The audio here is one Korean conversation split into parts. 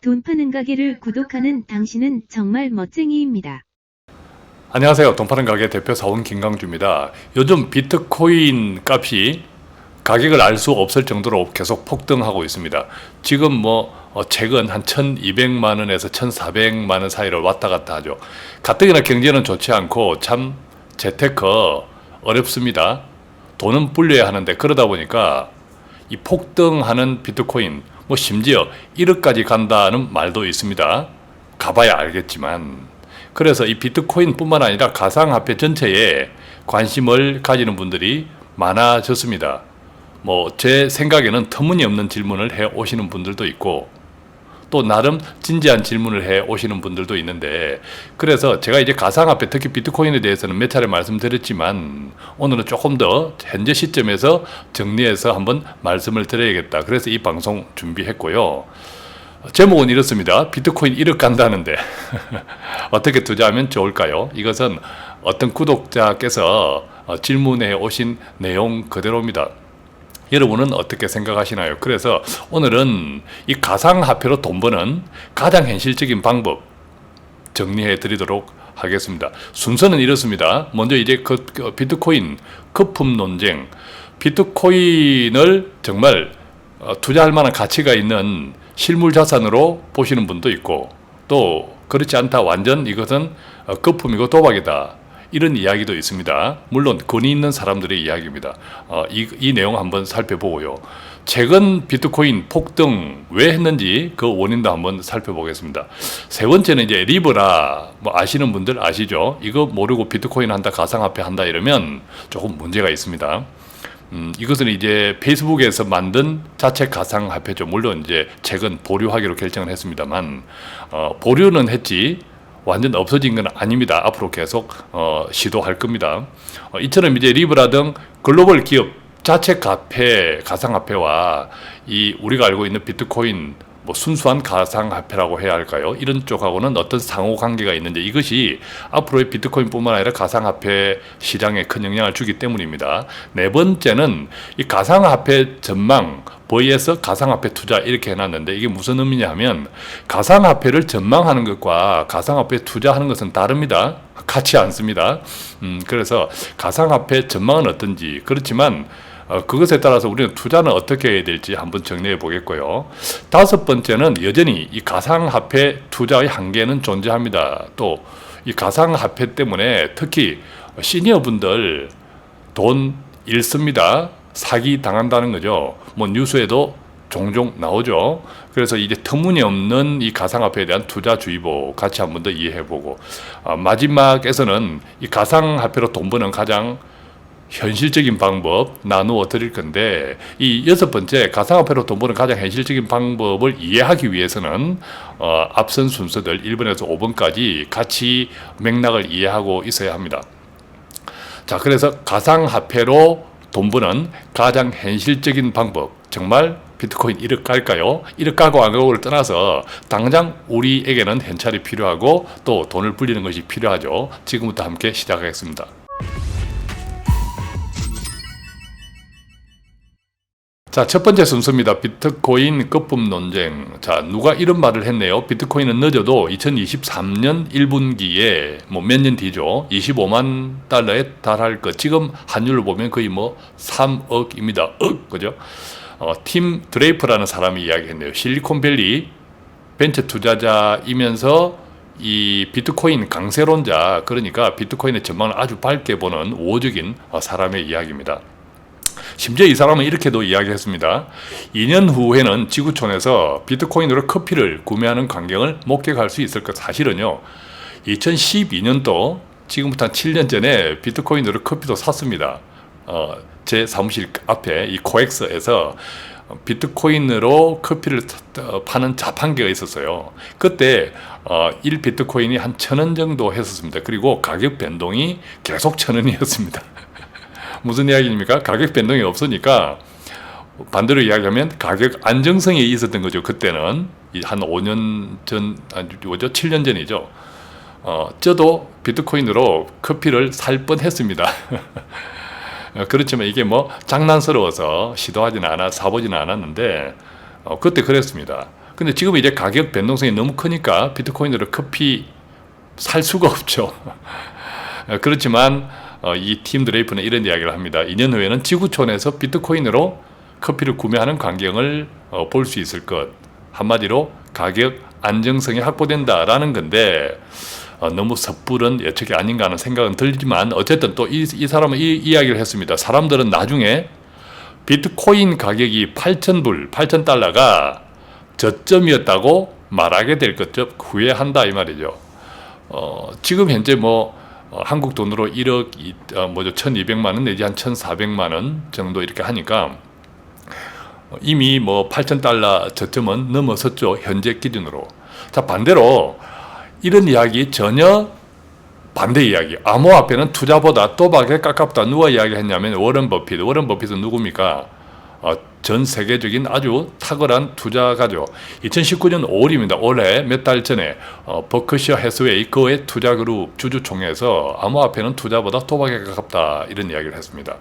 돈 파는 가게를 구독하는 당신은 정말 멋쟁이입니다. 안녕하세요. 돈 파는 가게 대표 사원 김강주입니다. 요즘 비트코인 값이 가격을 알 수 없을 정도로 계속 폭등하고 있습니다. 지금 최근 한 1200만 원에서 1400만 원 사이를 왔다 갔다 하죠. 가뜩이나 경제는 좋지 않고 참 재테크 어렵습니다. 돈은 불려야 하는데 그러다 보니까 이 폭등하는 비트코인 심지어 1억까지 간다는 말도 있습니다. 가봐야 알겠지만 그래서 이 비트코인 뿐만 아니라 가상화폐 전체에 관심을 가지는 분들이 많아졌습니다. 제 생각에는 터무니없는 질문을 해 오시는 분들도 있고 또 나름 진지한 질문을 해 오시는 분들도 있는데 그래서 제가 이제 가상화폐 특히 비트코인에 대해서는 몇 차례 말씀드렸지만 오늘은 조금 더 현재 시점에서 정리해서 한번 말씀을 드려야겠다. 그래서 이 방송 준비했고요. 제목은 이렇습니다. 비트코인 1억 간다는데 어떻게 투자하면 좋을까요? 이것은 어떤 구독자께서 질문해 오신 내용 그대로입니다. 여러분은 어떻게 생각하시나요? 그래서 오늘은 이 가상화폐로 돈 버는 가장 현실적인 방법 정리해 드리도록 하겠습니다. 순서는 이렇습니다. 먼저 이제 비트코인 거품 논쟁. 비트코인을 정말 투자할 만한 가치가 있는 실물 자산으로 보시는 분도 있고 또 그렇지 않다. 완전 이것은 거품이고 도박이다. 이런 이야기도 있습니다. 물론 권위 있는 사람들의 이야기입니다. 이 내용 한번 살펴보고요. 최근 비트코인 폭등 왜 했는지 그 원인도 한번 살펴보겠습니다. 세 번째는 이제 리브라 아시는 분들 아시죠? 이거 모르고 비트코인 한다, 가상화폐 한다 이러면 조금 문제가 있습니다. 이것은 이제 페이스북에서 만든 자체 가상화폐죠. 물론 이제 최근 보류하기로 결정을 했습니다만 보류는 했지 완전 없어진 건 아닙니다. 앞으로 계속 시도할 겁니다. 이처럼 이제 리브라 등 글로벌 기업 자체 가상화폐와 이 우리가 알고 있는 비트코인 순수한 가상화폐라고 해야 할까요? 이런 쪽하고는 어떤 상호관계가 있는지 이것이 앞으로의 비트코인뿐만 아니라 가상화폐 시장에 큰 영향을 주기 때문입니다. 네 번째는 이 가상화폐 전망 vs 가상화폐 투자 이렇게 해놨는데 이게 무슨 의미냐 하면 가상화폐를 전망하는 것과 가상화폐 투자하는 것은 다릅니다. 같지 않습니다. 그래서 가상화폐 전망은 어떤지 그렇지만 그것에 따라서 우리는 투자는 어떻게 해야 될지 한번 정리해 보겠고요. 다섯 번째는 여전히 이 가상화폐 투자의 한계는 존재합니다. 또 이 가상화폐 때문에 특히 시니어분들 돈 잃습니다. 사기 당한다는 거죠. 뉴스에도 종종 나오죠. 그래서 이제 터무니없는 이 가상화폐에 대한 투자주의보 같이 한번 더 이해해보고 마지막에서는 이 가상화폐로 돈 버는 가장 현실적인 방법 나누어 드릴 건데 이 여섯 번째 가상화폐로 돈 버는 가장 현실적인 방법을 이해하기 위해서는 앞선 순서들 1번에서 5번까지 같이 맥락을 이해하고 있어야 합니다. 자, 그래서 가상화폐로 돈 버는 가장 현실적인 방법 정말 비트코인 1억 갈까요? 1억 가고 안 가고를 떠나서 당장 우리에게는 현찰이 필요하고 또 돈을 불리는 것이 필요하죠. 지금부터 함께 시작하겠습니다. 자, 첫 번째 순서입니다. 비트코인 거품 논쟁. 자, 누가 이런 말을 했네요. 비트코인은 늦어도 2023년 1분기에 몇 년 뒤죠. 25만 달러에 달할 것. 지금 환율로 보면 거의 3억입니다. 그죠? 팀 드레이퍼라는 사람이 이야기했네요. 실리콘밸리 벤처 투자자이면서 이 비트코인 강세론자, 그러니까 비트코인의 전망을 아주 밝게 보는 우호적인 사람의 이야기입니다. 심지어 이 사람은 이렇게도 이야기했습니다. 2년 후에는 지구촌에서 비트코인으로 커피를 구매하는 광경을 목격할 수 있을 것. 사실은요 2012년도 지금부터 한 7년 전에 비트코인으로 커피도 샀습니다. 제 사무실 앞에 이 코엑스에서 비트코인으로 커피를 파는 자판기가 있었어요. 그때 1비트코인이 한 1,000원 정도 했었습니다. 그리고 가격 변동이 계속 1,000원이었습니다. 무슨 이야기입니까? 가격 변동이 없으니까 반대로 이야기하면 가격 안정성이 있었던 거죠. 그때는 한 5년 전, 7년 전이죠. 저도 비트코인으로 커피를 살 뻔했습니다. 그렇지만 이게 장난스러워서 시도하지는 사보지는 않았는데 그때 그랬습니다. 근데 지금 이제 가격 변동성이 너무 크니까 비트코인으로 커피 살 수가 없죠. 그렇지만 이 팀 드레이프는 이런 이야기를 합니다. 2년 후에는 지구촌에서 비트코인으로 커피를 구매하는 광경을 볼 수 있을 것. 한마디로 가격 안정성이 확보된다라는 건데 너무 섣부른 예측이 아닌가 하는 생각은 들지만 어쨌든 또 이 사람은 이 이야기를 했습니다. 사람들은 나중에 비트코인 가격이 8,000불, 8,000달러가 저점이었다고 말하게 될 것좀 후회한다 이 말이죠. 지금 현재 한국 돈으로 1억 1,200만 원 내지 한 1,400만 원 정도 이렇게 하니까 이미 8,000달러 저점은 넘어섰죠. 현재 기준으로. 자, 반대로 이런 이야기 전혀 반대 이야기. 암호화폐는 투자보다 도박에 가깝다. 누가 이야기했냐면 워런 버핏. 워런 버핏은 누굽니까? 전 세계적인 아주 탁월한 투자가죠. 2019년 5월입니다. 올해 몇 달 전에 버크셔 해스웨이 그의 투자그룹 주주총회에서 암호화폐는 투자보다 도박에 가깝다. 이런 이야기를 했습니다.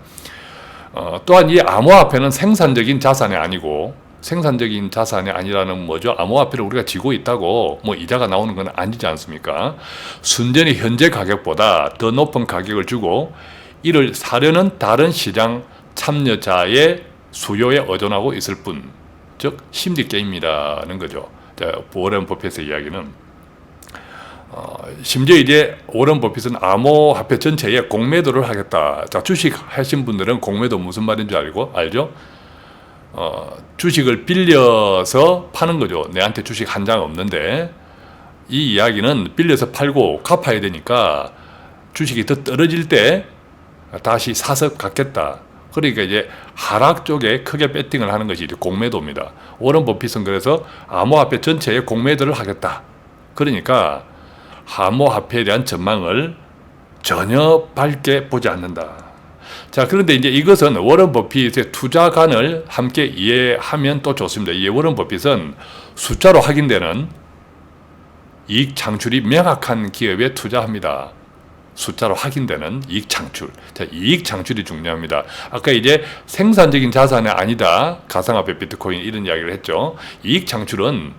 또한 이 암호화폐는 생산적인 자산이 아니고 생산적인 자산이 아니라는 뭐죠? 암호화폐를 우리가 쥐고 있다고 이자가 나오는 건 아니지 않습니까? 순전히 현재 가격보다 더 높은 가격을 주고 이를 사려는 다른 시장 참여자의 수요에 의존하고 있을 뿐, 즉 심리 게임이라는 거죠. 자, 워런 버핏의 이야기는 심지어 이제 워런 버핏은 암호화폐 전체에 공매도를 하겠다. 자, 주식 하신 분들은 공매도 무슨 말인 줄 알죠? 주식을 빌려서 파는 거죠. 내한테 주식 한 장 없는데 이 이야기는 빌려서 팔고 갚아야 되니까 주식이 더 떨어질 때 다시 사서 갚겠다. 그러니까 이제 하락 쪽에 크게 배팅을 하는 것이 이제 공매도입니다. 워런 버핏은 그래서 암호화폐 전체에 공매도를 하겠다. 그러니까 암호화폐에 대한 전망을 전혀 밝게 보지 않는다. 자, 그런데 이제 이것은 워런 버핏의 투자관을 함께 이해하면 또 좋습니다. 이 워런 버핏은 숫자로 확인되는 이익 창출이 명확한 기업에 투자합니다. 숫자로 확인되는 이익 창출. 자, 이익 창출이 중요합니다. 아까 이제 생산적인 자산이 아니다. 가상화폐, 비트코인 이런 이야기를 했죠. 이익 창출은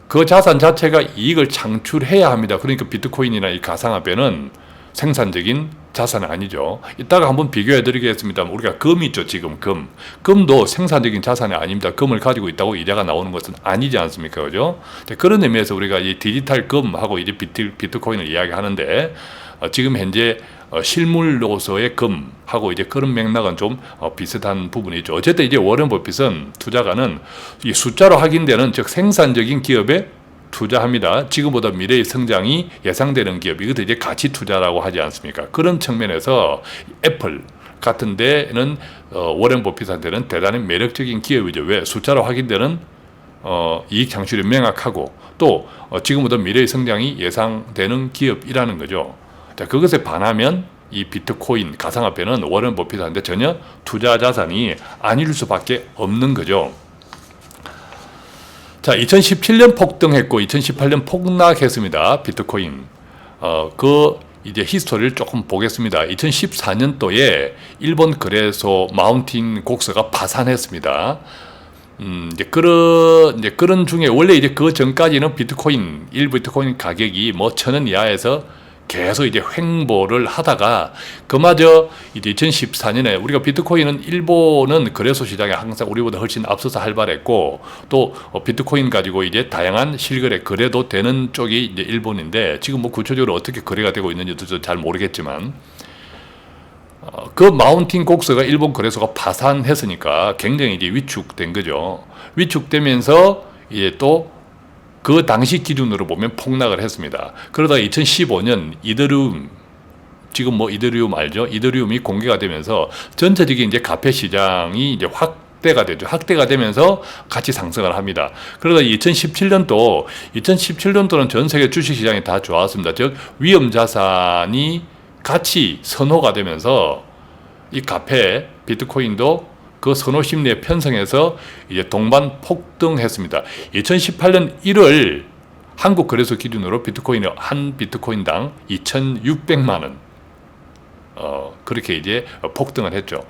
그 자산 자체가 이익을 창출해야 합니다. 그러니까 비트코인이나 이 가상화폐는 생산적인 자산이 아니죠. 이따가 한번 비교해 드리겠습니다. 우리가 금 있죠, 지금 금. 금도 생산적인 자산이 아닙니다. 금을 가지고 있다고 이자가 나오는 것은 아니지 않습니까? 그죠? 그런 의미에서 우리가 이 디지털 금하고 이제 비트코인을 이야기하는데 지금 현재 실물로서의 금하고 이제 그런 맥락은 좀 비슷한 부분이 있죠. 어쨌든 이제 워런 버핏은 투자가는 이 숫자로 확인되는 즉 생산적인 기업에 투자합니다. 지금보다 미래의 성장이 예상되는 기업, 이것도 이제 가치 투자라고 하지 않습니까? 그런 측면에서 애플 같은 데는 워런 버핏한테는 대단히 매력적인 기업이죠. 왜? 숫자로 확인되는 이익 창출이 명확하고 또 지금보다 미래의 성장이 예상되는 기업이라는 거죠. 자, 그것에 반하면 이 비트코인, 가상화폐는 워런 버핏한테 전혀 투자 자산이 아닐 수밖에 없는 거죠. 자, 2017년 폭등했고 2018년 폭락했습니다. 비트코인. 이제 히스토리를 조금 보겠습니다. 2014년도에 일본 거래소 마운틴 곡스가 파산했습니다. 이제 그런 중에 원래 이제 그 전까지는 일 비트코인 가격이 1,000원 이하에서 계속 이제 횡보를 하다가 그마저 이제 2014년에 우리가 비트코인은 일본은 거래소 시장에 항상 우리보다 훨씬 앞서서 활발했고 또 비트코인 가지고 이제 다양한 실거래 거래도 되는 쪽이 이제 일본인데 지금 구체적으로 어떻게 거래가 되고 있는지도 잘 모르겠지만 그 마운틴 곡스가 일본 거래소가 파산했으니까 굉장히 이제 위축된 거죠. 위축되면서 이제 또 그 당시 기준으로 보면 폭락을 했습니다. 그러다가 2015년 이더리움, 지금 이더리움 알죠? 이더리움이 공개가 되면서 전체적인 이제 가페 시장이 이제 확대가 되죠. 확대가 되면서 같이 상승을 합니다. 그러다 2017년도는 전 세계 주식 시장이 다 좋았습니다. 즉 위험 자산이 같이 선호가 되면서 이 가페 비트코인도 그 선호 심리에 편성해서 이제 동반 폭등했습니다. 2018년 1월 한국 거래소 기준으로 비트코인이 한 비트코인당 2,600만 원 그렇게 이제 폭등을 했죠.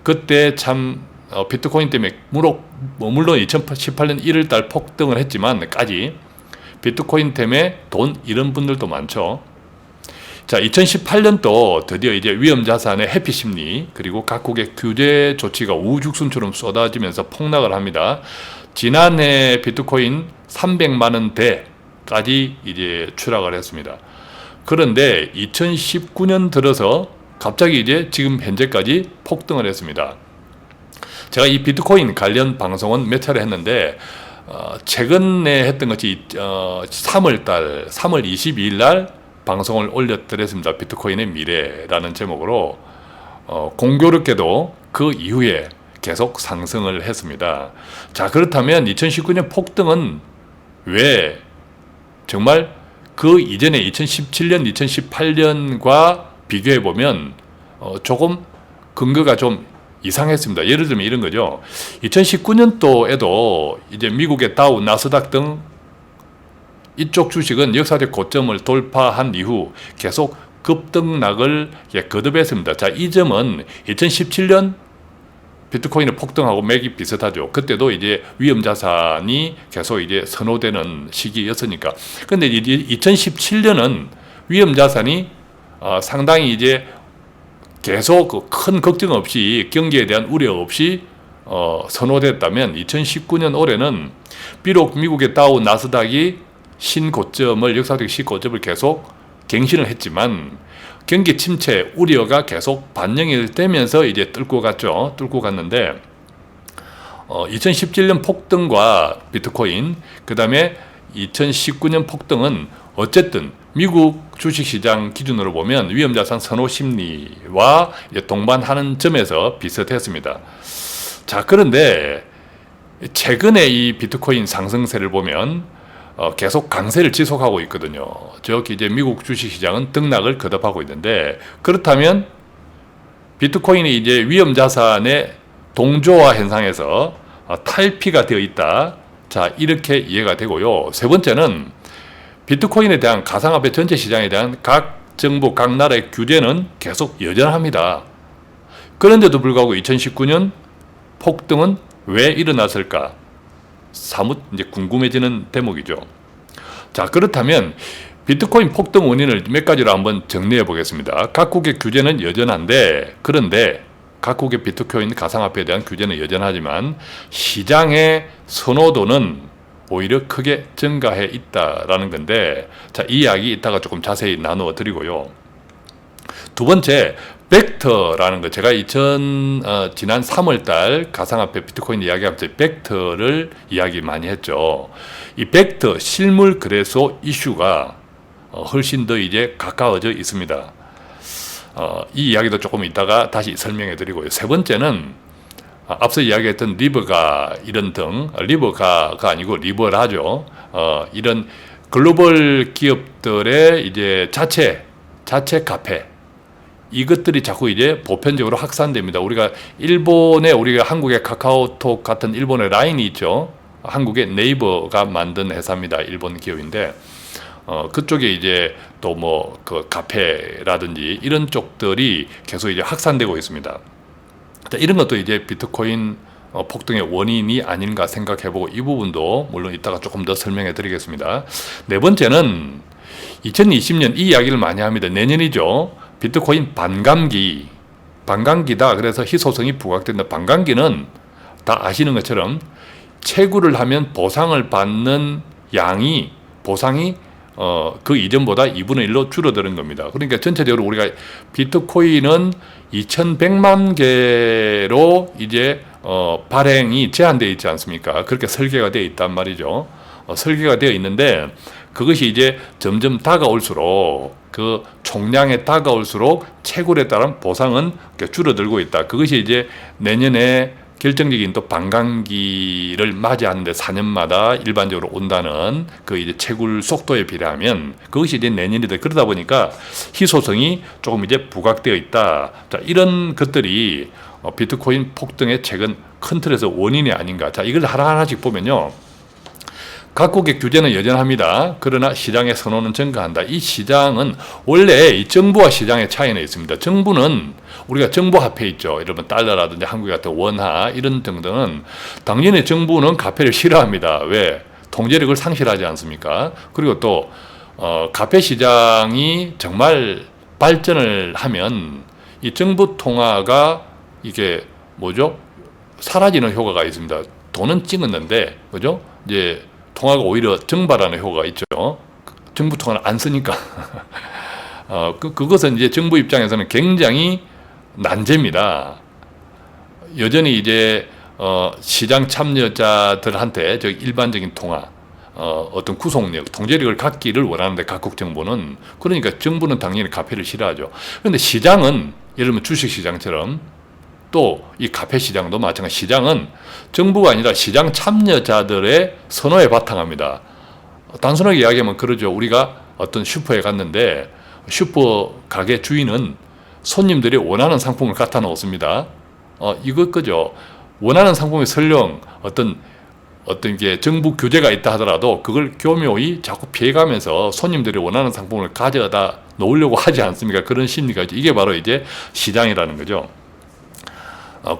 그때 참 비트코인 때문에 물론 2018년 1월달 폭등을 했지만까지 비트코인 때문에 돈 잃은 분들도 많죠. 자, 2018년도 드디어 이제 위험자산의 회피 심리 그리고 각국의 규제 조치가 우후죽순처럼 쏟아지면서 폭락을 합니다. 지난해 비트코인 300만 원대까지 이제 추락을 했습니다. 그런데 2019년 들어서 갑자기 이제 지금 현재까지 폭등을 했습니다. 제가 이 비트코인 관련 방송은 몇 차례 했는데 최근에 했던 것이 3월 22일 날 방송을 올려드렸습니다. 비트코인의 미래라는 제목으로 공교롭게도 그 이후에 계속 상승을 했습니다. 자, 그렇다면 2019년 폭등은 왜 정말 그 이전에 2017년, 2018년과 비교해 보면 조금 근거가 좀 이상했습니다. 예를 들면 이런 거죠. 2019년도에도 이제 미국의 다우, 나스닥 등 이쪽 주식은 역사적 고점을 돌파한 이후 계속 급등락을 거듭했습니다. 자, 이 점은 2017년 비트코인의 폭등하고 맥이 비슷하죠. 그때도 이제 위험자산이 계속 이제 선호되는 시기였으니까. 근데 이제 2017년은 위험자산이 상당히 이제 계속 큰 걱정 없이 경기에 대한 우려 없이 선호됐다면 2019년 올해는 비록 미국의 다우, 나스닥이 신고점을 역사적 신고점을 계속 갱신을 했지만 경기 침체 우려가 계속 반영이 되면서 이제 뚫고 갔죠. 뚫고 갔는데 2017년 폭등과 비트코인 그 다음에 2019년 폭등은 어쨌든 미국 주식시장 기준으로 보면 위험자산 선호 심리와 이제 동반하는 점에서 비슷했습니다. 자, 그런데 최근에 이 비트코인 상승세를 보면 계속 강세를 지속하고 있거든요. 저기 이제 미국 주식시장은 등락을 거듭하고 있는데 그렇다면 비트코인이 이제 위험자산의 동조화 현상에서 탈피가 되어 있다. 자, 이렇게 이해가 되고요. 세 번째는 비트코인에 대한 가상화폐 전체 시장에 대한 각 정부, 각 나라의 규제는 계속 여전합니다. 그런데도 불구하고 2019년 폭등은 왜 일어났을까? 사뭇 이제 궁금해지는 대목이죠. 자, 그렇다면 비트코인 폭등 원인을 몇 가지로 한번 정리해 보겠습니다. 각국의 규제는 여전한데, 그런데 각국의 비트코인 가상화폐에 대한 규제는 여전하지만 시장의 선호도는 오히려 크게 증가해 있다라는 건데, 자, 이 이야기 이따가 조금 자세히 나누어 드리고요. 두 번째, 벡터라는 거, 제가 지난 3월달 가상화폐 비트코인 이야기하면서 벡터를 이야기 많이 했죠. 이 벡터 실물 거래소 이슈가 훨씬 더 이제 가까워져 있습니다. 이 이야기도 조금 이따가 다시 설명해 드리고요. 세 번째는 앞서 이야기했던 리버가 이런 등, 리버가가 아니고 리버라죠. 이런 글로벌 기업들의 이제 자체 카페, 이것들이 자꾸 이제 보편적으로 확산됩니다. 우리가 한국의 카카오톡 같은 일본의 라인이 있죠. 한국의 네이버가 만든 회사입니다. 일본 기업인데, 그쪽에 이제 또 뭐 그 카페라든지 이런 쪽들이 계속 이제 확산되고 있습니다. 이런 것도 이제 비트코인 폭등의 원인이 아닌가 생각해보고 이 부분도 물론 이따가 조금 더 설명해 드리겠습니다. 네 번째는 2020년 이 이야기를 많이 합니다. 내년이죠. 비트코인 반감기다. 그래서 희소성이 부각된다. 반감기는 다 아시는 것처럼 채굴을 하면 보상을 받는 보상이 그 이전보다 2분의 1로 줄어드는 겁니다. 그러니까 전체적으로 우리가 비트코인은 2100만 개로 이제 발행이 제한되어 있지 않습니까? 그렇게 설계가 되어 있단 말이죠. 설계가 되어 있는데 그것이 이제 점점 다가올수록 그 총량에 다가올수록 채굴에 따른 보상은 줄어들고 있다. 그것이 이제 내년에 결정적인 또 반감기를 맞이하는데 4년마다 일반적으로 온다는 그 이제 채굴 속도에 비례하면 그것이 이제 내년이다. 그러다 보니까 희소성이 조금 이제 부각되어 있다. 자, 이런 것들이 비트코인 폭등의 최근 큰 틀에서 원인이 아닌가. 자, 이걸 하나하나씩 보면요. 각국의 규제는 여전합니다. 그러나 시장의 선호는 증가한다. 이 시장은 원래 이 정부와 시장의 차이는 있습니다. 정부는 우리가 정부 화폐 있죠. 여러분 달러라든지 한국 같은 원화 이런 등등은 당연히 정부는 화폐를 싫어합니다. 왜? 통제력을 상실하지 않습니까? 그리고 또 화폐 시장이 정말 발전을 하면 이 정부 통화가 이게 뭐죠? 사라지는 효과가 있습니다. 돈은 찍었는데, 그죠? 이제 통화가 오히려 증발하는 효과가 있죠. 정부 통화는 안 쓰니까. 그것은 이제 정부 입장에서는 굉장히 난제입니다. 여전히 이제 시장 참여자들한테 저 일반적인 통화, 어떤 구속력, 통제력을 갖기를 원하는데 각국 정부는 그러니까 정부는 당연히 화폐를 싫어하죠. 그런데 시장은 예를 들면 주식시장처럼 또 이 화폐 시장도 마찬가지. 시장은 정부가 아니라 시장 참여자들의 선호에 바탕합니다. 단순하게 이야기하면 그러죠. 우리가 어떤 슈퍼에 갔는데 슈퍼 가게 주인은 손님들이 원하는 상품을 갖다 놓습니다. 이거 그죠. 원하는 상품이 설령 어떤 게 정부 규제가 있다 하더라도 그걸 교묘히 자꾸 피해가면서 손님들이 원하는 상품을 가져다 놓으려고 하지 않습니까? 그런 심리가 있죠. 이게 바로 이제 시장이라는 거죠.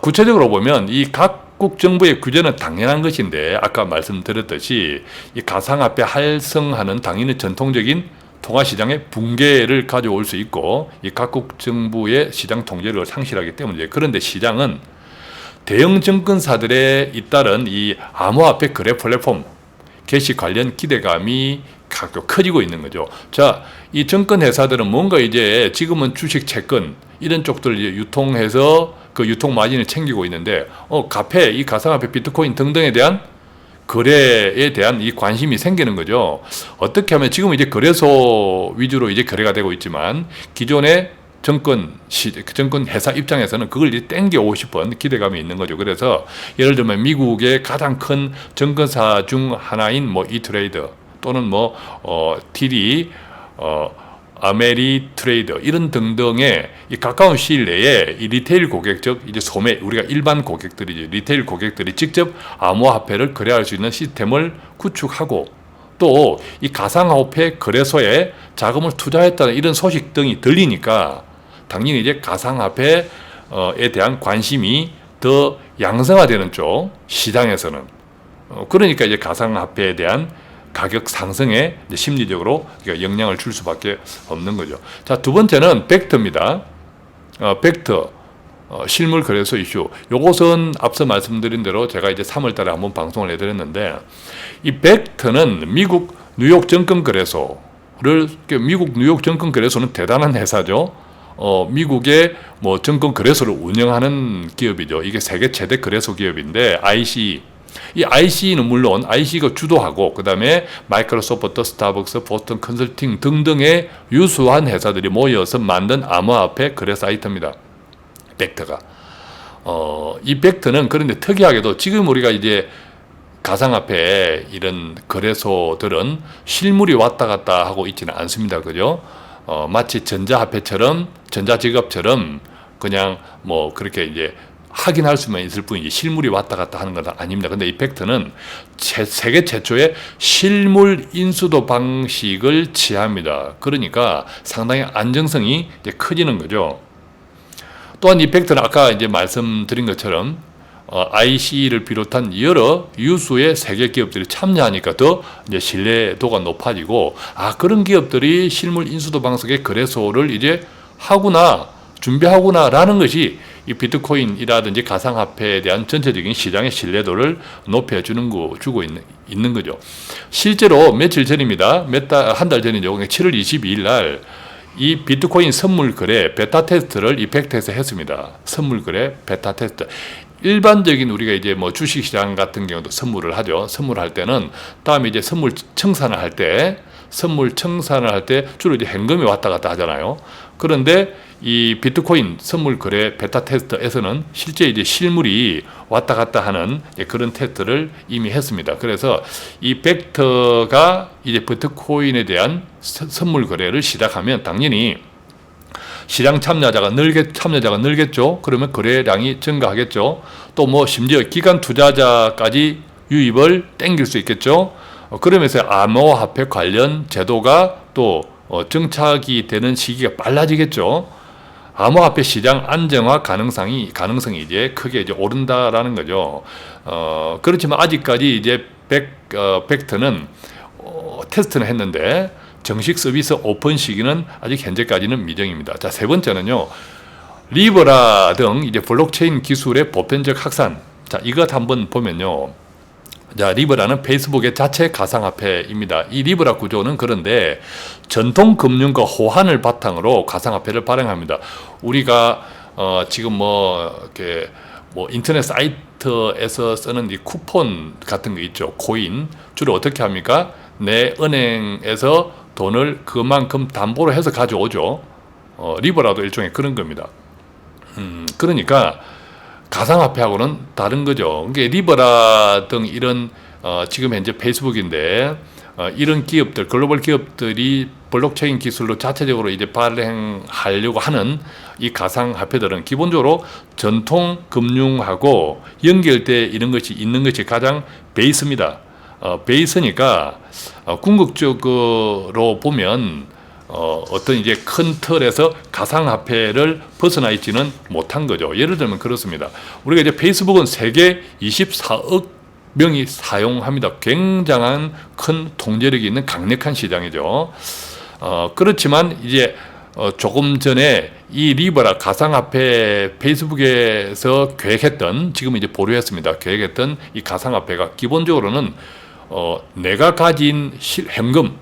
구체적으로 보면 이 각국 정부의 규제는 당연한 것인데 아까 말씀드렸듯이 이 가상화폐 활성화는 당연히 전통적인 통화시장의 붕괴를 가져올 수 있고 이 각국 정부의 시장 통제력을 상실하기 때문이죠. 그런데 시장은 대형 증권사들에 잇따른 이 암호화폐 거래 플랫폼 개시 관련 기대감이 커지고 있는 거죠. 자, 이 증권회사들은 뭔가 이제 지금은 주식, 채권 이런 쪽들 이제 유통해서 그 유통 마진을 챙기고 있는데, 화폐, 이 가상화폐, 비트코인 등등에 대한 거래에 대한 이 관심이 생기는 거죠. 어떻게 하면 지금 이제 거래소 위주로 이제 거래가 되고 있지만 기존의 정권 회사 입장에서는 그걸 이제 땡겨오고 싶은 기대감이 있는 거죠. 그래서 예를 들면 미국의 가장 큰 증권사 중 하나인 뭐 이트레이드 또는 TD, 아메리트레이더 이런 등등의 이 가까운 시일 내에 이 리테일 고객 즉 이제 소매 우리가 일반 고객들이죠. 리테일 고객들이 직접 암호화폐를 거래할 수 있는 시스템을 구축하고 또 이 가상화폐 거래소에 자금을 투자했다는 이런 소식 등이 들리니까 당연히 이제 가상화폐에 대한 관심이 더 양성화되는 쪽 시장에서는 그러니까 이제 가상화폐에 대한 가격 상승에 심리적으로 영향을 줄 수밖에 없는 거죠. 자, 두 번째는 벡터입니다. 벡터, 실물 거래소 이슈. 요것은 앞서 말씀드린 대로 제가 이제 3월 달에 한번 방송을 해드렸는데, 이 벡터는 미국 뉴욕 증권거래소를, 미국 뉴욕 증권거래소는 대단한 회사죠. 미국의 증권 거래소를 운영하는 기업이죠. 이게 세계 최대 거래소 기업인데, ICE. 이 IC는 물론 IC가 주도하고 그 다음에 마이크로소프트, 스타벅스, 보스턴 컨설팅 등등의 유수한 회사들이 모여서 만든 암호화폐 거래 사이트입니다. 벡터가. 이 벡터는 그런데 특이하게도 지금 우리가 이제 가상화폐 이런 거래소들은 실물이 왔다 갔다 하고 있지는 않습니다. 그죠? 마치 전자화폐처럼 전자지갑처럼 그냥 그렇게 이제 확인할 수만 있을 뿐이지 실물이 왔다 갔다 하는 건 아닙니다. 근데 이 벡터는 세계 최초의 실물 인수도 방식을 취합니다. 그러니까 상당히 안정성이 이제 커지는 거죠. 또한 이 벡터는 아까 이제 말씀드린 것처럼 IC를 비롯한 여러 유수의 세계 기업들이 참여하니까 더 이제 신뢰도가 높아지고 그런 기업들이 실물 인수도 방식의 거래소를 이제 준비하구나라는 것이 이 비트코인이라든지 가상화폐에 대한 전체적인 시장의 신뢰도를 주고 있는 거죠. 실제로 며칠 전입니다. 한 달 전이죠. 7월 22일 날 이 비트코인 선물 거래 베타 테스트를 이 벡터에서 했습니다. 선물 거래 베타 테스트. 일반적인 우리가 이제 주식시장 같은 경우도 선물을 하죠. 선물할 때는 다음에 이제 선물 청산을 할 때 주로 이제 현금이 왔다 갔다 하잖아요. 그런데 이 비트코인 선물 거래 베타 테스트에서는 실제 이제 실물이 왔다 갔다 하는 그런 테스트를 이미 했습니다. 그래서 이 벡터가 이제 비트코인에 대한 선물 거래를 시작하면 당연히 시장 참여자가 늘겠죠. 그러면 거래량이 증가하겠죠. 또 심지어 기관 투자자까지 유입을 땡길 수 있겠죠. 그러면서 암호화폐 관련 제도가 또 정착이 되는 시기가 빨라지겠죠. 암호화폐 시장 안정화 가능성이 이제 크게 이제 오른다라는 거죠. 그렇지만 아직까지 이제 벡터는 테스트는 했는데 정식 서비스 오픈 시기는 아직 현재까지는 미정입니다. 자, 세 번째는요. 리브라 등 이제 블록체인 기술의 보편적 확산. 자, 이것 한번 보면요. 자, 리브라는 페이스북의 자체 가상화폐입니다. 이 리브라 구조는 그런데 전통 금융과 호환을 바탕으로 가상화폐를 발행합니다. 우리가 지금 이렇게 인터넷 사이트에서 쓰는 이 쿠폰 같은 거 있죠. 코인 주로 어떻게 합니까? 내 은행에서 돈을 그만큼 담보로 해서 가져오죠. 리브라도 일종의 그런 겁니다. 그러니까 가상화폐하고는 다른 거죠. 그러니까 리브라 등 이런 지금 현재 페이스북인데 이런 기업들, 글로벌 기업들이 블록체인 기술로 자체적으로 이제 발행하려고 하는 이 가상화폐들은 기본적으로 전통 금융하고 연결돼 이런 것이 있는 것이 가장 베이스입니다. 베이스니까 궁극적으로 보면 어떤 이제 큰 틀에서 가상화폐를 벗어나 있지는 못한 거죠. 예를 들면 그렇습니다. 우리가 이제 페이스북은 세계 24억 명이 사용합니다. 굉장한 큰 통제력이 있는 강력한 시장이죠. 그렇지만 이제 조금 전에 이 리브라 가상화폐 페이스북에서 계획했던, 지금 이제 보류했습니다. 계획했던 이 가상화폐가 기본적으로는 내가 가진 현금,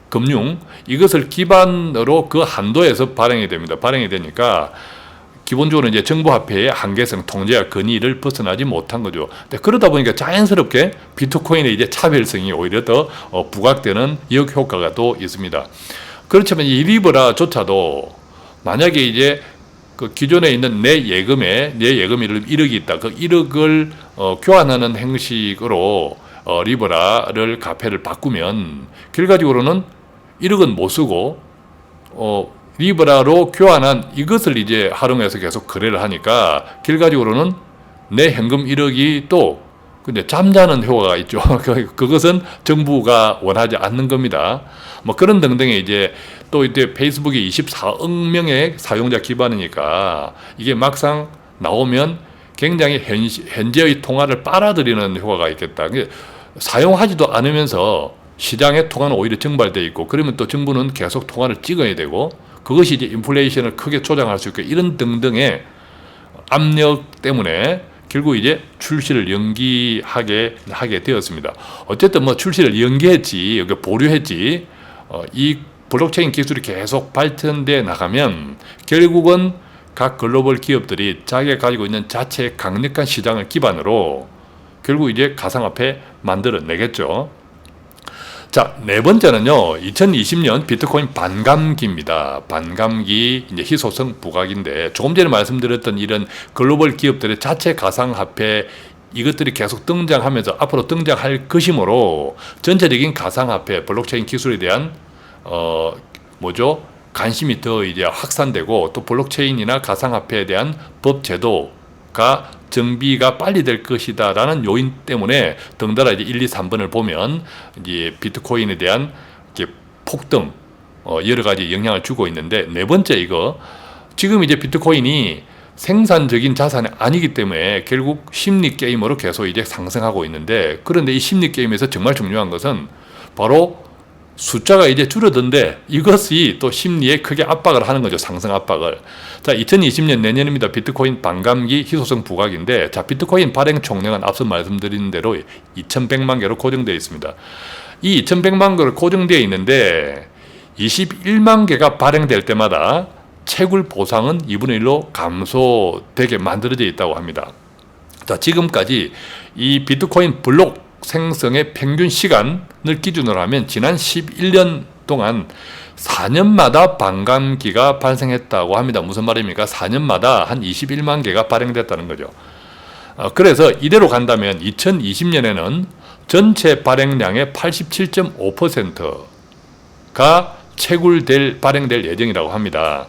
금융, 이것을 기반으로 그 한도에서 발행이 됩니다. 발행이 되니까 기본적으로 이제 정부화폐의 한계성, 통제와 권위를 벗어나지 못한 거죠. 그러다 보니까 자연스럽게 비트코인의 이제 차별성이 오히려 더 부각되는 역효과가 또 있습니다. 그렇지만 이 리브라조차도 만약에 이제 그 기존에 있는 내 예금이 1억이 있다. 그 1억을 교환하는 형식으로 리브라를 화폐를 바꾸면 결과적으로는 1억은 못 쓰고 리브라로 교환한 이것을 이제 활용해서 계속 거래를 하니까 결과적으로는 내 현금 1억이 또 근데 잠자는 효과가 있죠. 그것은 정부가 원하지 않는 겁니다. 그런 등등의 이제 또 이제 페이스북이 24억 명의 사용자 기반이니까 이게 막상 나오면 굉장히 현재의 통화를 빨아들이는 효과가 있겠다. 사용하지도 않으면서 시장의 통화는 오히려 증발되어 있고 그러면 또 정부는 계속 통화를 찍어야 되고 그것이 이제 인플레이션을 크게 조장할 수 있고 이런 등등의 압력 때문에 결국 이제 출시를 연기하게 되었습니다. 어쨌든 출시를 연기했지, 보류했지, 이 블록체인 기술이 계속 발전돼 나가면 결국은 각 글로벌 기업들이 자기가 가지고 있는 자체의 강력한 시장을 기반으로 결국 이제 가상화폐 만들어내겠죠. 자, 네 번째는요, 2020년 비트코인 반감기입니다. 반감기, 이제 희소성 부각인데, 조금 전에 말씀드렸던 이런 글로벌 기업들의 자체 가상화폐, 이것들이 계속 등장하면서 앞으로 등장할 것이므로 전체적인 가상화폐, 블록체인 기술에 대한, 관심이 더 이제 확산되고, 또 블록체인이나 가상화폐에 대한 법 제도가 정비가 빨리 될 것이다라는 요인 때문에 덩달아 이제 1, 2, 3번을 보면 이제 비트코인에 대한 이렇게 폭등, 여러 가지 영향을 주고 있는데 네 번째 이거 지금 이제 비트코인이 생산적인 자산이 아니기 때문에 결국 심리 게임으로 계속 이제 상승하고 있는데 그런데 이 심리 게임에서 정말 중요한 것은 바로 숫자가 이제 줄어든데 이것이 또 심리에 크게 압박을 하는 거죠. 상승 압박을. 자, 2020년 내년입니다. 비트코인 반감기 희소성 부각인데 자, 비트코인 발행 총량은 앞서 말씀드린 대로 2100만 개로 고정되어 있습니다. 이 2100만 개로 고정되어 있는데 21만 개가 발행될 때마다 채굴 보상은 2분의 1로 감소되게 만들어져 있다고 합니다. 자, 지금까지 이 비트코인 블록 생성의 평균 시간을 기준으로 하면 지난 11년 동안 4년마다 반감기가 발생했다고 합니다. 무슨 말입니까? 4년마다 한 21만 개가 발행됐다는 거죠. 그래서 이대로 간다면 2020년에는 전체 발행량의 87.5%가 발행될 예정이라고 합니다.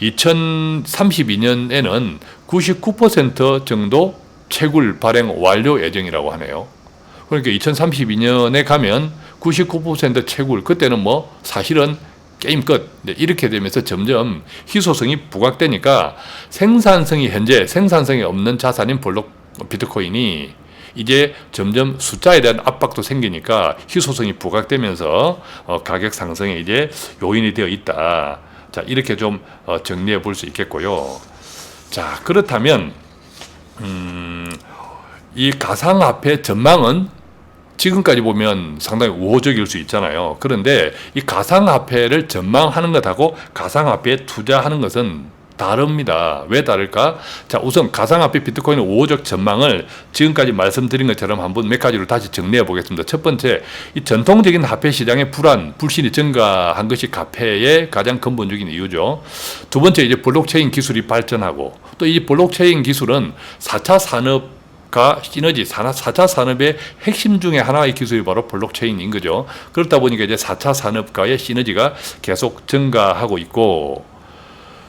2032년에는 99% 정도 채굴 발행 완료 예정이라고 하네요. 그러니까 2032년에 가면 99% 채굴, 그때는 뭐 사실은 게임 끝. 이렇게 되면서 점점 희소성이 부각되니까 현재 생산성이 없는 자산인 비트코인이 이제 점점 숫자에 대한 압박도 생기니까 희소성이 부각되면서 가격 상승에 이제 요인이 되어 있다. 자, 이렇게 좀 정리해 볼 수 있겠고요. 자, 그렇다면 이 가상화폐 전망은 지금까지 보면 상당히 우호적일 수 있잖아요. 그런데 이 가상화폐를 전망하는 것하고 가상화폐에 투자하는 것은 다릅니다. 왜 다를까? 자, 우선 가상화폐 비트코인의 우호적 전망을 지금까지 말씀드린 것처럼 한번 몇 가지로 다시 정리해 보겠습니다. 첫 번째, 이 전통적인 화폐 시장의 불신이 증가한 것이 가폐의 가장 근본적인 이유죠. 두 번째, 이제 블록체인 기술이 발전하고, 또 이 블록체인 기술은 4차 산업과 시너지, 4차 산업의 핵심 중에 하나의 기술이 바로 블록체인인 거죠. 그렇다 보니까 이제 4차 산업과의 시너지가 계속 증가하고 있고,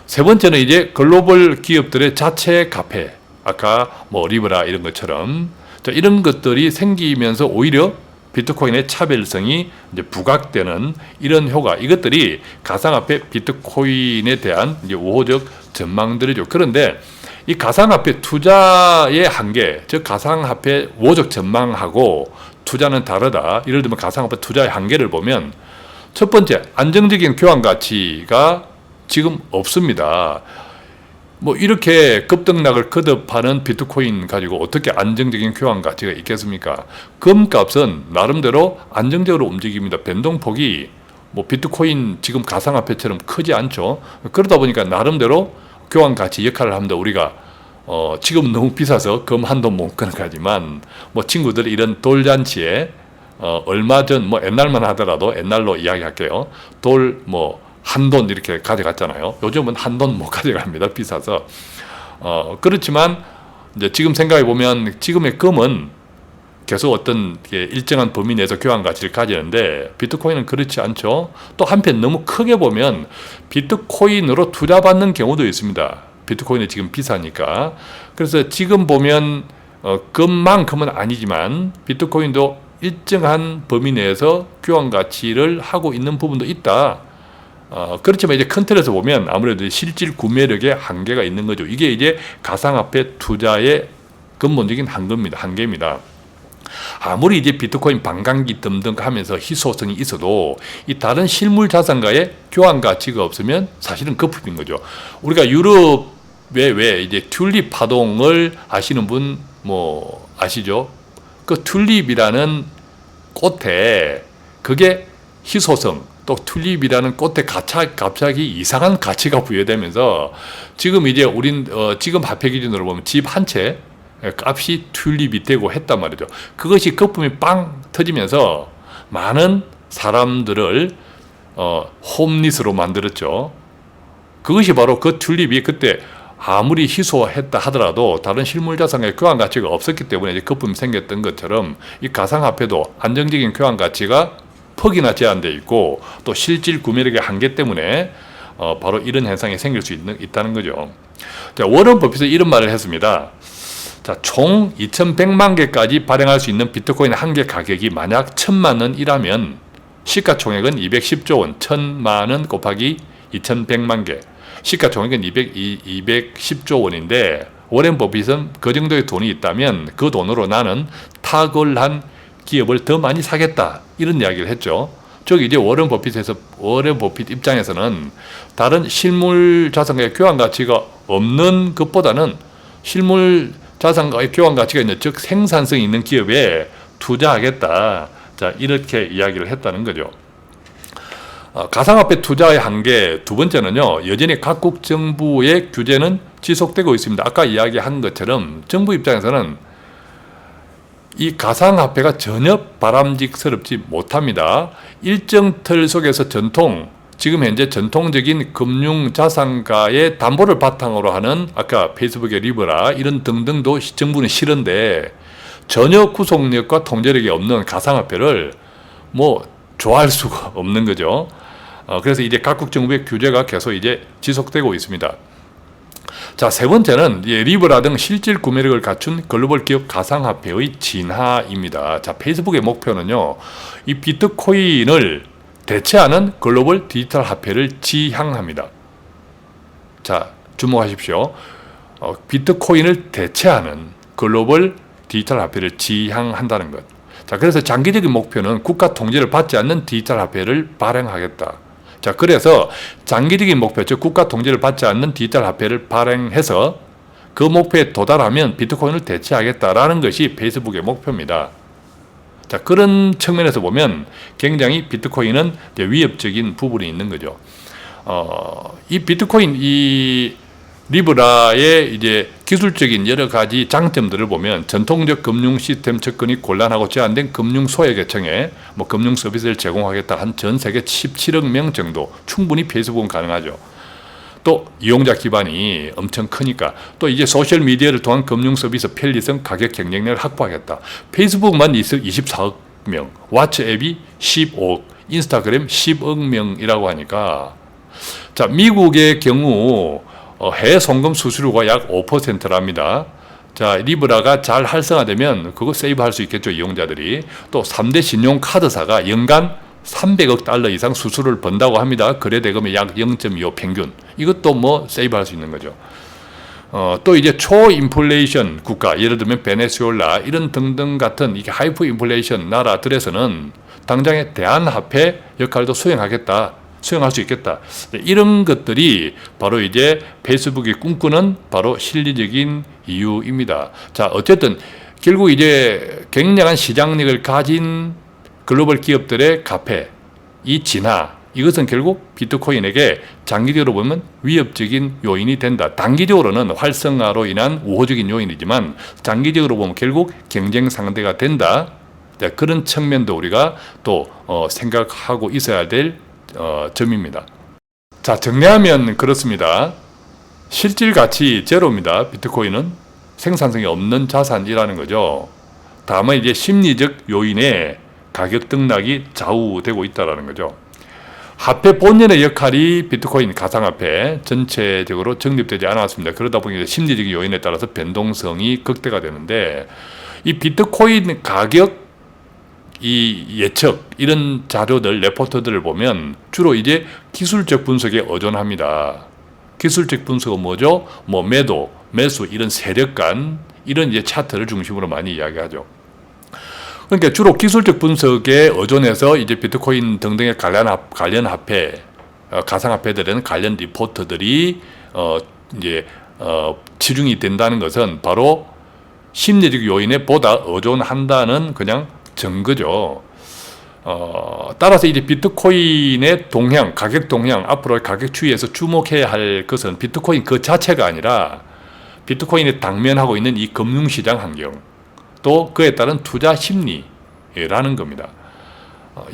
세 번째는 이제 글로벌 기업들의 자체 가폐, 아까 뭐 리브라 이런 것처럼 이런 것들이 생기면서 오히려 비트코인의 차별성이 이제 부각되는 이런 효과, 이것들이 가상화폐 비트코인에 대한 이제 우호적 전망들이죠. 그런데 이 가상화폐 투자의 한계, 즉 가상화폐 우호적 전망하고 투자는 다르다. 예를 들면 가상화폐 투자의 한계를 보면 첫 번째, 안정적인 교환 가치가 지금 없습니다. 뭐 이렇게 급등락을 거듭하는 비트코인 가지고 어떻게 안정적인 교환 가치가 있겠습니까? 금값은 나름대로 안정적으로 움직입니다. 변동폭이 뭐 비트코인 지금 가상화폐처럼 크지 않죠. 그러다 보니까 나름대로 교환 가치 역할을 합니다. 우리가 지금 너무 비싸서 금 한 돈 못 끊어가지만 뭐 친구들이 이런 돌잔치에 얼마 전 뭐 옛날만 하더라도 옛날로 이야기할게요. 한 돈 이렇게 가져갔잖아요. 요즘은 한 돈 못 가져갑니다. 비싸서. 그렇지만 이제 지금 생각해 보면 지금의 금은 계속 어떤 일정한 범위 내에서 교환 가치를 가지는데 비트코인은 그렇지 않죠. 또 한편 너무 크게 보면 비트코인으로 투자받는 경우도 있습니다. 비트코인이 지금 비싸니까. 그래서 지금 보면 금만큼은 아니지만 비트코인도 일정한 범위 내에서 교환 가치를 하고 있는 부분도 있다. 그렇지만 이제 큰 틀에서 보면 아무래도 실질 구매력에 한계가 있는 거죠. 이게 이제 가상화폐 투자의 근본적인 한계입니다. 아무리 이제 비트코인 반감기 등등 하면서 희소성이 있어도 이 다른 실물 자산과의 교환 가치가 없으면 사실은 거품인 거죠. 우리가 유럽에 왜 이제 튤립 파동을 아시는 분 뭐 아시죠? 그 튤립이라는 꽃에 그게 희소성, 또 튤립이라는 꽃에 갑자기 이상한 가치가 부여되면서 지금 이제 지금 화폐 기준으로 보면 집 한 채 값이 튤립이 되고 했단 말이죠. 그것이 거품이 빵 터지면서 많은 사람들을 홈리스로 만들었죠. 그것이 바로 그 튤립이 그때 아무리 희소했다 하더라도 다른 실물 자산의 교환 가치가 없었기 때문에 이제 거품이 생겼던 것처럼 이 가상화폐도 안정적인 교환 가치가 폭이나 제한되어 있고 또 실질 구매력의 한계 때문에 바로 이런 현상이 생길 수 있다는 거죠. 자, 워런 버핏은 이런 말을 했습니다. 자, 총 2100만 개까지 발행할 수 있는 비트코인 한 개 가격이 만약 1000만 원이라면 시가총액은 210조 원, 1000만 원 곱하기 2100만 개. 시가총액은 210조 원인데 워런 버핏은 그 정도의 돈이 있다면 그 돈으로 나는 탁월한 기업을 더 많이 사겠다. 이런 이야기를 했죠. 즉 이제 워런 버핏 입장에서는 다른 실물 자산과의 교환 가치가 없는 것보다는 실물 자산과의 교환 가치가 있는, 즉 생산성이 있는 기업에 투자하겠다. 자, 이렇게 이야기를 했다는 거죠. 가상화폐 투자의 한계 두 번째는요, 여전히 각국 정부의 규제는 지속되고 있습니다. 아까 이야기한 것처럼 정부 입장에서는 이 가상화폐가 전혀 바람직스럽지 못합니다. 일정 틀 속에서 지금 현재 전통적인 금융자산가의 담보를 바탕으로 하는 아까 페이스북의 리브라 이런 등등도 정부는 싫은데 전혀 구속력과 통제력이 없는 가상화폐를 뭐 좋아할 수가 없는 거죠. 그래서 이제 각국 정부의 규제가 계속 이제 지속되고 있습니다. 자, 세 번째는 리브라 등 실질 구매력을 갖춘 글로벌 기업 가상화폐의 진화입니다. 자, 페이스북의 목표는요, 이 비트코인을 대체하는 글로벌 디지털 화폐를 지향합니다. 자, 주목하십시오. 비트코인을 대체하는 글로벌 디지털 화폐를 지향한다는 것. 자, 그래서 장기적인 목표는 국가 통제를 받지 않는 디지털 화폐를 발행하겠다. 자, 그래서 장기적인 목표, 즉 국가 통제를 받지 않는 디지털 화폐를 발행해서 그 목표에 도달하면 비트코인을 대체하겠다라는 것이 페이스북의 목표입니다. 자, 그런 측면에서 보면 굉장히 비트코인은 이제 위협적인 부분이 있는 거죠. 이 비트코인, 이 리브라의 이제 기술적인 여러 가지 장점들을 보면 전통적 금융 시스템 접근이 곤란하고 제한된 금융 소외계층에 금융 서비스를 제공하겠다 한 전 세계 17억 명 정도 충분히 페이스북은 가능하죠. 또 이용자 기반이 엄청 크니까 또 이제 소셜 미디어를 통한 금융 서비스 편리성 가격 경쟁력을 확보하겠다. 페이스북만 24억 명, 왓츠앱이 15억, 인스타그램 10억 명이라고 하니까 자, 미국의 경우 해외 송금 수수료가 약 5%랍니다. 자, 리브라가 잘 활성화되면 그거 세이브할 수 있겠죠, 이용자들이. 또 3대 신용카드사가 연간 300억 달러 이상 수수료를 번다고 합니다. 거래 대금의 약 0.25 평균. 이것도 세이브할 수 있는 거죠. 또 이제 초인플레이션 국가, 예를 들면 베네수엘라 이런 등등 같은 이게 하이퍼 인플레이션 나라들에서는 당장의 대안화폐 역할도 수행할 수 있겠다. 이런 것들이 바로 이제 페이스북이 꿈꾸는 바로 실리적인 이유입니다. 자, 어쨌든 결국 이제 굉장한 시장력을 가진 글로벌 기업들의 가페, 이 진화, 이것은 결국 비트코인에게 장기적으로 보면 위협적인 요인이 된다. 단기적으로는 활성화로 인한 우호적인 요인이지만 장기적으로 보면 결국 경쟁 상대가 된다. 그런 측면도 우리가 또 생각하고 있어야 될 점입니다. 자, 정리하면 그렇습니다. 실질 가치 제로입니다. 비트코인은 생산성이 없는 자산이라는 거죠. 다만 이제 심리적 요인에 가격 등락이 좌우되고 있다는 거죠. 화폐 본연의 역할이 비트코인 가상화폐 전체적으로 정립되지 않았습니다. 그러다 보니 심리적인 요인에 따라서 변동성이 극대가 되는데 이 비트코인 가격 이 예측 이런 자료들 레포트들을 보면 주로 이제 기술적 분석에 의존합니다. 기술적 분석은 뭐죠? 매도, 매수 이런 세력간 이런 이제 차트를 중심으로 많이 이야기하죠. 그러니까 주로 기술적 분석에 의존해서 이제 비트코인 등등의 관련 화폐, 가상화폐들에는 관련 리포트들이 이제 치중이 된다는 것은 바로 심리적 요인에 보다 의존한다는 그냥 증거죠. 따라서 이제 비트코인의 동향, 가격 동향, 앞으로 가격 추이에서 주목해야 할 것은 비트코인 그 자체가 아니라 비트코인이 당면하고 있는 이 금융시장 환경, 또 그에 따른 투자 심리라는 겁니다.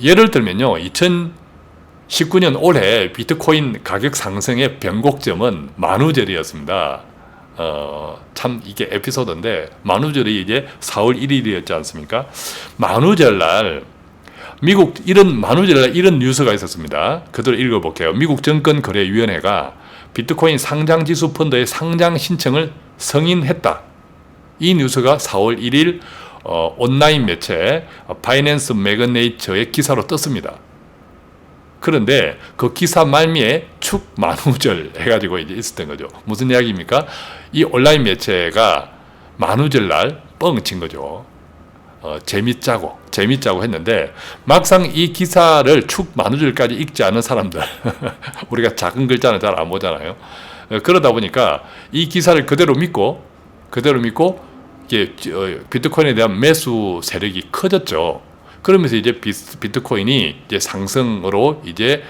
예를 들면요, 2019년 올해 비트코인 가격 상승의 변곡점은 만우절이었습니다. 참 이게 에피소드인데 만우절이 이제 4월 1일이었지 않습니까? 만우절날 만우절날 이런 뉴스가 있었습니다. 그대로 읽어볼게요. 미국 증권거래위원회가 비트코인 상장지수 펀드의 상장 신청을 승인했다. 이 뉴스가 4월 1일 온라인 매체 파이낸스 매그네이처의 기사로 떴습니다. 그런데 그 기사 말미에 축 만우절 해가지고 이제 있었던 거죠. 무슨 이야기입니까? 이 온라인 매체가 만우절 날 뻥친 거죠. 재밌자고 했는데 막상 이 기사를 축 만우절까지 읽지 않은 사람들 우리가 작은 글자는 잘 안 보잖아요. 그러다 보니까 이 기사를 그대로 믿고 이게 비트코인에 대한 매수 세력이 커졌죠. 그러면서 이제 비트코인이 이제 상승으로 이제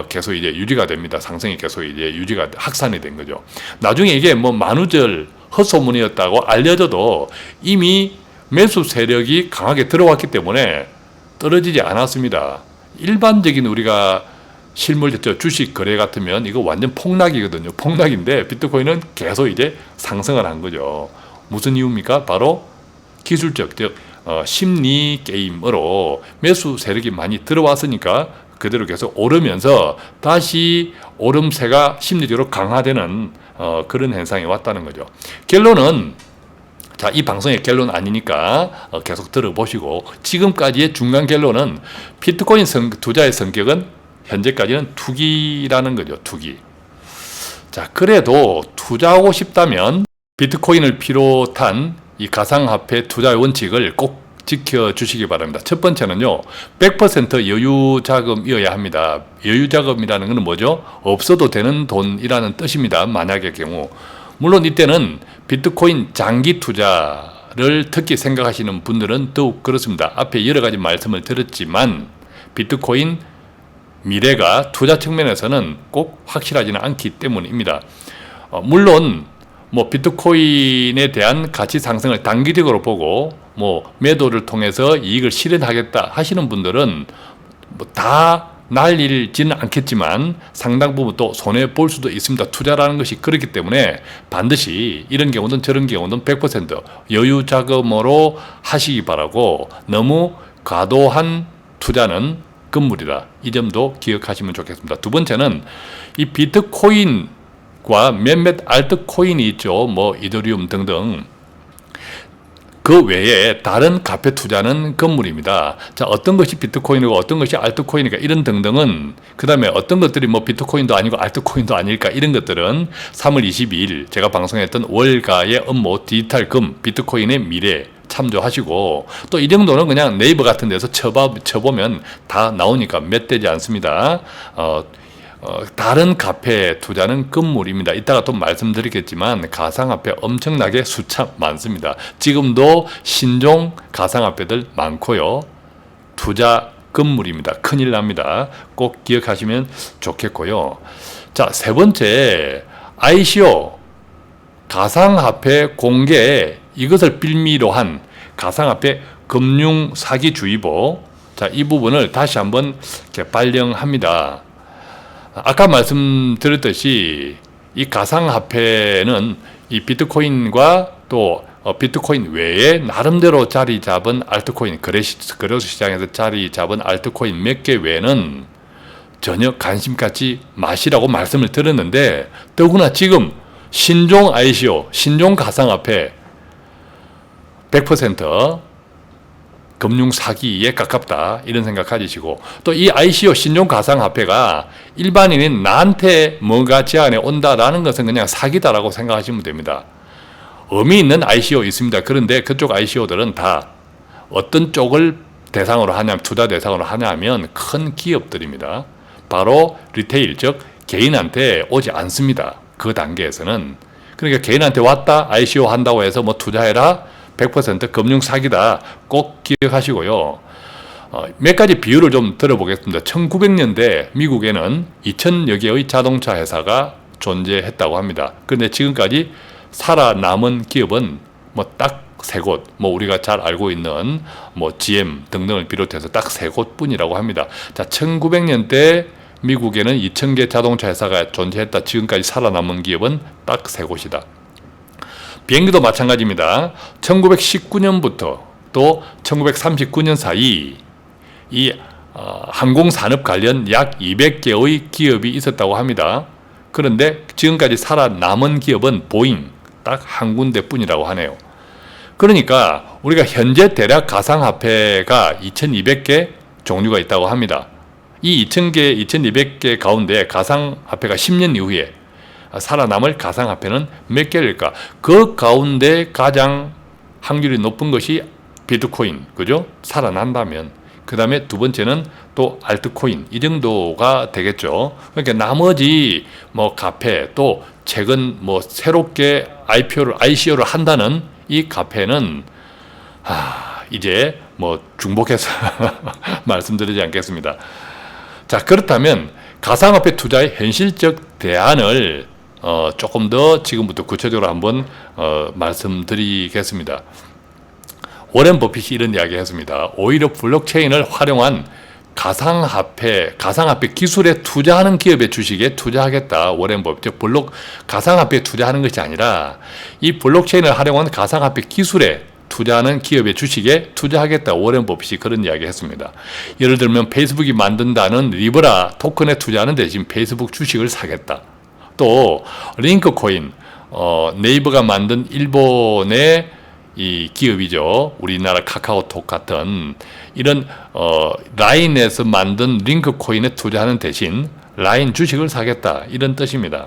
계속 이제 유지가 됩니다. 상승이 계속 이제 확산이 된 거죠. 나중에 이게 만우절 헛소문이었다고 알려져도 이미 매수 세력이 강하게 들어왔기 때문에 떨어지지 않았습니다. 일반적인 우리가 실물 주식 거래 같으면 이거 완전 폭락이거든요. 폭락인데 비트코인은 계속 이제 상승을 한 거죠. 무슨 이유입니까? 바로 기술적, 즉 심리 게임으로 매수 세력이 많이 들어왔으니까 그대로 계속 오르면서 다시 오름세가 심리적으로 강화되는 그런 현상이 왔다는 거죠. 결론은 자, 이 방송의 결론 아니니까 계속 들어보시고 지금까지의 중간 결론은 비트코인 투자의 성격은 현재까지는 투기라는 거죠. 투기. 자, 그래도 투자하고 싶다면 비트코인을 비롯한 이 가상화폐 투자의 원칙을 꼭 지켜주시기 바랍니다. 첫 번째는요, 100% 여유 자금이어야 합니다. 여유 자금이라는 것은 뭐죠? 없어도 되는 돈이라는 뜻입니다. 만약의 경우. 물론 이때는 비트코인 장기 투자를 특히 생각하시는 분들은 더욱 그렇습니다. 앞에 여러 가지 말씀을 드렸지만 비트코인 미래가 투자 측면에서는 꼭 확실하지는 않기 때문입니다. 물론 뭐 비트코인에 대한 가치 상승을 단기적으로 보고 뭐 매도를 통해서 이익을 실현하겠다 하시는 분들은 뭐 다 날리지는 않겠지만 상당 부분 또 손해 볼 수도 있습니다. 투자라는 것이 그렇기 때문에 반드시 이런 경우든 저런 경우든 100% 여유 자금으로 하시기 바라고, 너무 과도한 투자는 금물이다. 이 점도 기억하시면 좋겠습니다. 두 번째는 이 비트코인과 몇몇 알트코인이 있죠. 뭐 이더리움 등등. 그 외에 다른 가페 투자는 금물입니다. 자, 어떤 것이 비트코인이고 어떤 것이 알트코인이니까 이런 등등은, 그 다음에 어떤 것들이 뭐 비트코인도 아니고 알트코인도 아닐까, 이런 것들은 3월 22일 제가 방송했던 월가의 업무 디지털 금 비트코인의 미래 참조하시고, 또 이 정도는 그냥 네이버 같은 데서 쳐보면 다 나오니까 몇 되지 않습니다. 다른 가페 투자는 금물입니다. 이따가 또 말씀드리겠지만 가상화폐 엄청나게 수차 많습니다. 지금도 신종 가상화폐들 많고요. 투자 금물입니다. 큰일 납니다. 꼭 기억하시면 좋겠고요. 자, 세 번째, ICO 가상화폐 공개, 이것을 빌미로 한 가상화폐 금융 사기 주의보. 자, 이 부분을 다시 한번 발령합니다. 아까 말씀드렸듯이 이 가상화폐는 이 비트코인과 또 비트코인 외에 나름대로 자리 잡은 알트코인, 거래소 시장에서 자리 잡은 알트코인 몇 개 외에는 전혀 관심 갖지 마시라고 말씀을 드렸는데, 더구나 지금 신종 ICO, 신종 가상화폐 100% 금융 사기에 가깝다, 이런 생각 가지시고, 또 이 ICO 신종 가상화폐가 일반인인 나한테 뭔가 제안에 온다라는 것은 그냥 사기다라고 생각하시면 됩니다. 의미 있는 ICO 있습니다. 그런데 그쪽 ICO들은 다 어떤 쪽을 대상으로 하냐면, 투자 대상으로 하냐면 큰 기업들입니다. 바로 리테일, 즉 개인한테 오지 않습니다. 그 단계에서는. 그러니까 개인한테 왔다, ICO 한다고 해서 뭐 투자해라, 100% 금융 사기다. 꼭 기억하시고요. 몇 가지 비유를 좀 들어보겠습니다. 1900년대 미국에는 2000여 개의 자동차 회사가 존재했다고 합니다. 그런데 지금까지 살아남은 기업은 뭐 딱 세 곳, 뭐 우리가 잘 알고 있는 뭐 GM 등등을 비롯해서 딱 세 곳뿐이라고 합니다. 자, 1900년대 미국에는 2000개 자동차 회사가 존재했다. 지금까지 살아남은 기업은 딱 세 곳이다. 비행기도 마찬가지입니다. 1919년부터 또 1939년 사이 이 항공산업 관련 약 200개의 기업이 있었다고 합니다. 그런데 지금까지 살아남은 기업은 보잉 딱 한 군데뿐이라고 하네요. 그러니까 우리가 현재 대략 가상화폐가 2200개 종류가 있다고 합니다. 이 2000개, 2200개 가운데 가상화폐가 10년 이후에 살아남을 가상화폐는 몇 개일까? 그 가운데 가장 확률이 높은 것이 비트코인, 그죠? 살아난다면. 그 다음에 두 번째는 또 알트코인, 이 정도가 되겠죠. 그러니까 나머지 뭐 카페, 또 최근 뭐 새롭게 ICO를 한다는 이 카페는 이제 뭐 중복해서 말씀드리지 않겠습니다. 자, 그렇다면 가상화폐 투자의 현실적 대안을 조금 더 지금부터 구체적으로 한번 말씀드리겠습니다. 워렌 버핏이 이런 이야기 했습니다. 오히려 블록체인을 활용한 가상화폐 기술에 투자하는 기업의 주식에 투자하겠다. 워렌 버핏. 가상화폐에 투자하는 것이 아니라 이 블록체인을 활용한 가상화폐 기술에 투자하는 기업의 주식에 투자하겠다. 워렌 버핏이 그런 이야기 했습니다. 예를 들면 페이스북이 만든다는 리브라 토큰에 투자하는 대신 페이스북 주식을 사겠다. 또 링크코인, 네이버가 만든 일본의 이 기업이죠. 우리나라 카카오톡 같은 이런 라인에서 만든 링크코인에 투자하는 대신 라인 주식을 사겠다. 이런 뜻입니다.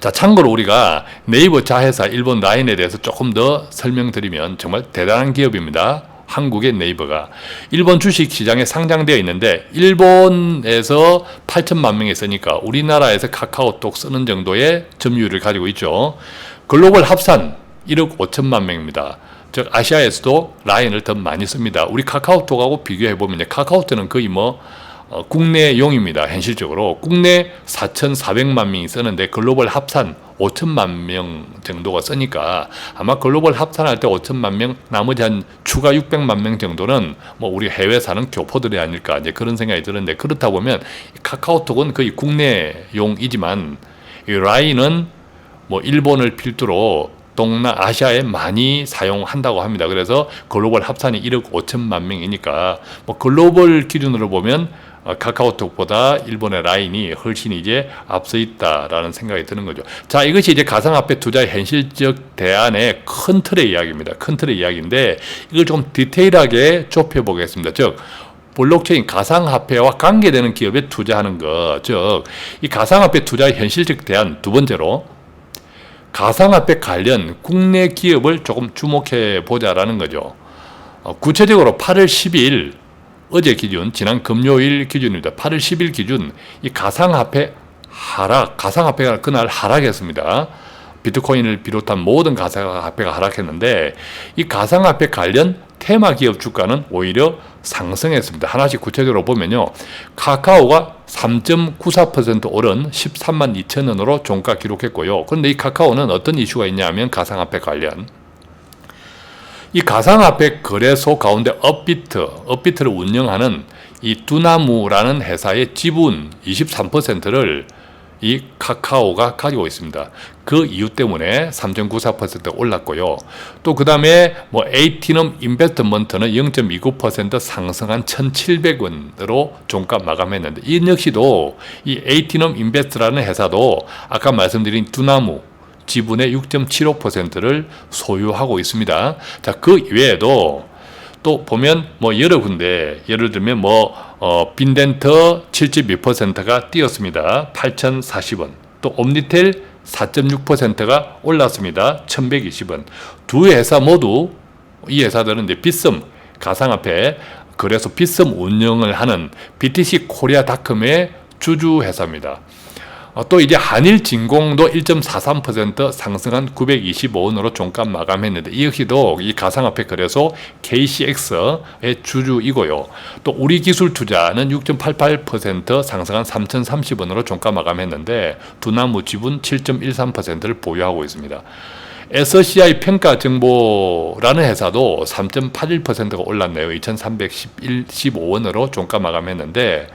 자, 참고로 우리가 네이버 자회사 일본 라인에 대해서 조금 더 설명드리면 정말 대단한 기업입니다. 한국의 네이버가 일본 주식시장에 상장되어 있는데 일본에서 8천만 명이 쓰니까 우리나라에서 카카오톡 쓰는 정도의 점유율을 가지고 있죠. 글로벌 합산 1억 5천만 명입니다. 즉 아시아에서도 라인을 더 많이 씁니다. 우리 카카오톡하고 비교해보면 카카오톡은 거의 국내용입니다. 현실적으로 국내 4,400만 명이 쓰는데 글로벌 합산 5천만 명 정도가 쓰니까 아마 글로벌 합산할 때 5천만 명, 나머지 한 추가 600만 명 정도는 우리 해외 사는 교포들이 아닐까 이제 그런 생각이 드는데, 그렇다 보면 카카오톡은 거의 국내용이지만 이 라인은 일본을 필두로 동남아시아에 많이 사용한다고 합니다. 그래서 글로벌 합산이 1억 5천만 명이니까 글로벌 기준으로 보면 카카오톡보다 일본의 라인이 훨씬 이제 앞서 있다라는 생각이 드는 거죠. 자, 이것이 이제 가상화폐 투자의 현실적 대안의 큰 틀의 이야기입니다. 큰 틀의 이야기인데 이걸 좀 디테일하게 좁혀보겠습니다. 즉 블록체인 가상화폐와 관계되는 기업에 투자하는 것, 즉 이 가상화폐 투자의 현실적 대안, 두 번째로 가상화폐 관련 국내 기업을 조금 주목해 보자라는 거죠. 구체적으로 8월 12일 어제 기준, 지난 금요일 기준입니다. 8월 10일 기준 이 가상화폐 하락, 가상화폐가 그날 하락했습니다. 비트코인을 비롯한 모든 가상화폐가 하락했는데 이 가상화폐 관련 테마 기업 주가는 오히려 상승했습니다. 하나씩 구체적으로 보면요. 카카오가 3.94% 오른 13만 2천 원으로 종가 기록했고요. 그런데 이 카카오는 어떤 이슈가 있냐면 가상화폐 관련. 이 가상화폐 거래소 가운데 업비트를 운영하는 이 두나무라는 회사의 지분 23%를 이 카카오가 가지고 있습니다. 그 이유 때문에 3.94% 올랐고요. 또 그 다음에 에이티넘 인베스트먼트는 0.29% 상승한 1,700원으로 종가 마감했는데, 이 역시도 이 에이티넘 인베스트라는 회사도 아까 말씀드린 두나무 지분의 6.75%를 소유하고 있습니다. 자, 그 외에도 또 보면 여러 군데, 예를 들면 빈덴터 7.2%가 뛰었습니다. 8,040원. 또 옴니텔 4.6%가 올랐습니다. 1,120원. 두 회사 모두, 이 회사들은 이제 빗썸 가상화폐 그래서 빗썸 운영을 하는 BTC 코리아닷컴의 주주 회사입니다. 또 이제 한일진공도 1.43% 상승한 925원으로 종가 마감했는데, 이 역시도 이 가상화폐 거래소 KCX의 주주이고요. 또 우리기술투자는 6.88% 상승한 3,030원으로 종가 마감했는데 두나무 지분 7.13%를 보유하고 있습니다. SCI 평가정보라는 회사도 3.81%가 올랐네요. 2,315원으로 종가 마감했는데,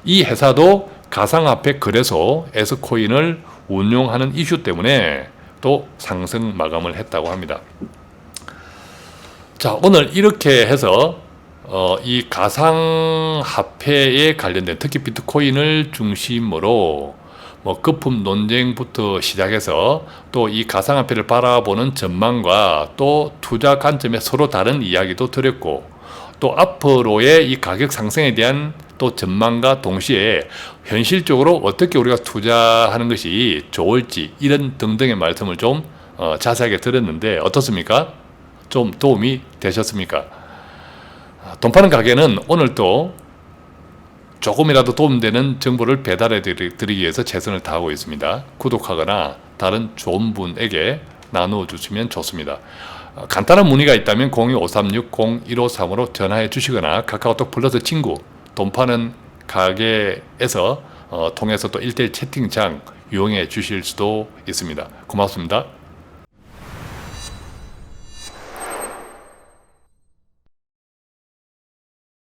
이 회사도 가상화폐 거래소 에스코인을 운용하는 이슈 때문에 또 상승 마감을 했다고 합니다. 자, 오늘 이렇게 해서 이 가상화폐에 관련된, 특히 비트코인을 중심으로 거품 논쟁부터 시작해서 또 이 가상화폐를 바라보는 전망과 또 투자 관점에 서로 다른 이야기도 드렸고, 또 앞으로의 이 가격 상승에 대한 또 전망과 동시에 현실적으로 어떻게 우리가 투자하는 것이 좋을지 이런 등등의 말씀을 좀 자세하게 드렸는데 어떻습니까? 좀 도움이 되셨습니까? 돈 파는 가게는 오늘도 조금이라도 도움되는 정보를 배달해 드리기 위해서 최선을 다하고 있습니다. 구독하거나 다른 좋은 분에게 나누어 주시면 좋습니다. 간단한 문의가 있다면 02-536-0153으로 전화해 주시거나 카카오톡 플러스 친구 돈 파는 가게에서 통해서 또 1대1 채팅창 이용해 주실 수도 있습니다. 고맙습니다.